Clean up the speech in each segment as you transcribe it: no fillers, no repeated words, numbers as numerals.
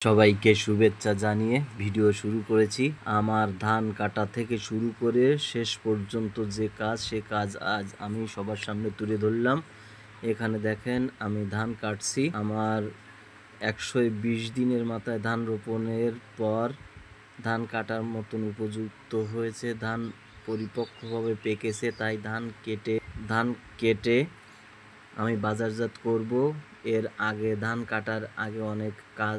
সবাইকে শুভেচ্ছা জানিয়ে ভিডিও শুরু করেছি। আমার ধান কাটা থেকে শুরু করে শেষ পর্যন্ত যে কাজ, সে কাজ আজ আমি সবার সামনে তুলে ধরলাম। এখানে দেখেন আমি ধান কাটছি। আমার 120 দিনের মাথায় ধান রোপণের পর ধান কাটার মতন উপযুক্ত হয়েছে। ধান পরিপক্কভাবে পেকেছে, তাই ধান কেটে আমি বাজারজাত করব। এর আগে ধান কাটার আগে অনেক কাজ,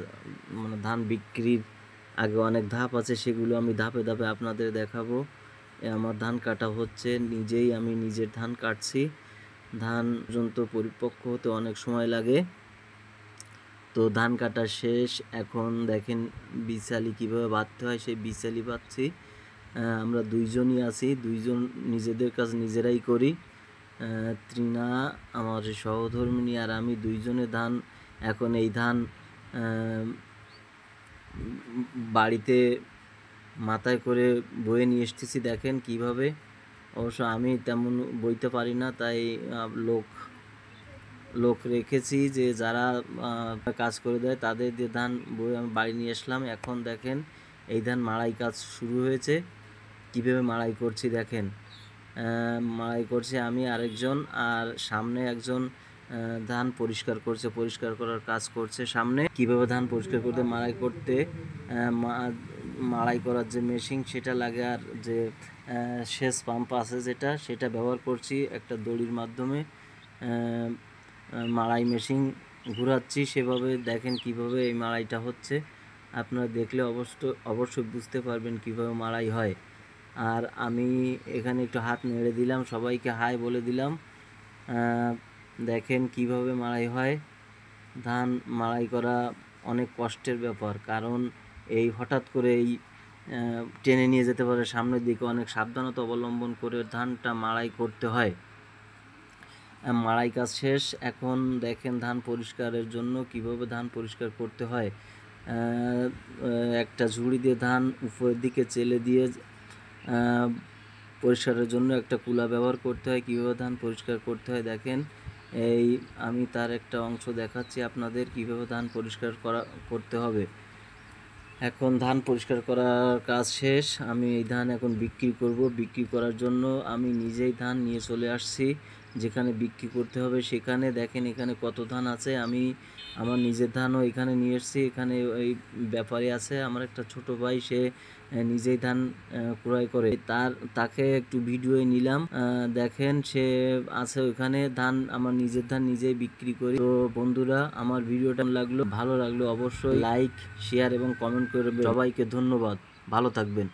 ধান বিক্রির আগে অনেক ধাপ আছে, সেগুলো আমি ধাপে ধাপে আপনাদের দেখাবো। আমার ধান কাটা হচ্ছে, আমি নিজের ধান কাটছি। ধান পর্যন্ত পরিপক্ক হতে অনেক সময় লাগে। তো ধান কাটা শেষ। এখন দেখেন বিচালি কিভাবে বাঁধতে হয়, সেই বিচালি বাঁধছি। আমরা দুইজনই আছি, দুইজন নিজেদের কাজ নিজেরাই করি। তৃণা আমার সহধর্মিণী আর আমি দুইজনে এখন এই ধান বাড়িতে মাথায় করে বয়ে নিয়ে এসতেছি। দেখেন কিভাবে। অবশ্য আমি তেমন বইতে পারি না, তাই লোক রেখেছি যে যারা কাজ করে দেয়, তাদের দিয়ে ধান বয়ে আমি বাড়ি নিয়ে আসলাম। এখন দেখেন এই ধান মাড়াই কাজ শুরু হয়েছে। কিভাবে মাড়াই করছি দেখেন। মাড়াই করছে আমি আরেকজন, আর সামনে একজন ধান পরিষ্কার করার কাজ করছে সামনে। কিভাবে ধান পরিষ্কার করতে, মাড়াই করার যে মেশিন সেটা লাগে, আর যে সেচ পাম্প আছে সেটা ব্যবহার করছি একটা দড়ির মাধ্যমে। মাড়াই মেশিন ঘোরাচ্ছি সেভাবে। দেখেন কিভাবে এই মাড়াইটা হচ্ছে। আপনারা দেখলে অবশ্যই বুঝতে পারবেন কিভাবে মাড়াই হয়। আর আমি এখানে একটু হাত নেড়ে দিলাম, সবাইকে হাই বলে দিলাম। দেখেন কিভাবে মাড়াই হয়। ধান মাড়াই করা অনেক কষ্টের ব্যাপার, কারণ এই হঠাৎ করে টেনে নিয়ে যেতে পারে সামনের দিকে। অনেক সাবধানতা অবলম্বন করে ধানটা মাড়াই করতে হয়। মাড়াই কাজ শেষ। এখন দেখেন ধান পরিষ্কারের জন্য কিভাবে ধান পরিষ্কার করতে হয়। একটা ঝুড়ি দিয়ে ধান উপরের দিকে চেলে দিয়ে পরিষ্কারের জন্য একটা কুলা ব্যবহার করতে হয়। কীভাবে ধান পরিষ্কার করতে হয় দেখেন। আমি তার একটা অংশ দেখাচ্ছি আপনাদের, কীভাবে ধান পরিষ্কার করতে হবে। এখন ধান পরিষ্কার করার কাজ শেষ। আমি এই ধান এখন বিক্রি করব। বিক্রি করার জন্য আমি নিজেই ধান নিয়ে চলে আসছি যেখানে বিক্রি করতে হবে সেখানে। দেখেন এখানে কত ধান আছে। আমি আমার নিজের ধানও এখানে নিয়ে এসেছি। এখানে ওই ব্যাপারী আছে আমার একটা ছোট ভাই, সে নিজেই ধান ক্রয় করে। তাকে একটু ভিডিও নিলাম। দেখেন সে আছে ওইখানে। আমার নিজের ধান নিজেই বিক্রি করি। তো বন্ধুরা, আমার ভিডিওটা ভালো লাগলো অবশ্যই লাইক, শেয়ার এবং কমেন্ট করবেন। সবাইকে ধন্যবাদ, ভালো থাকবেন।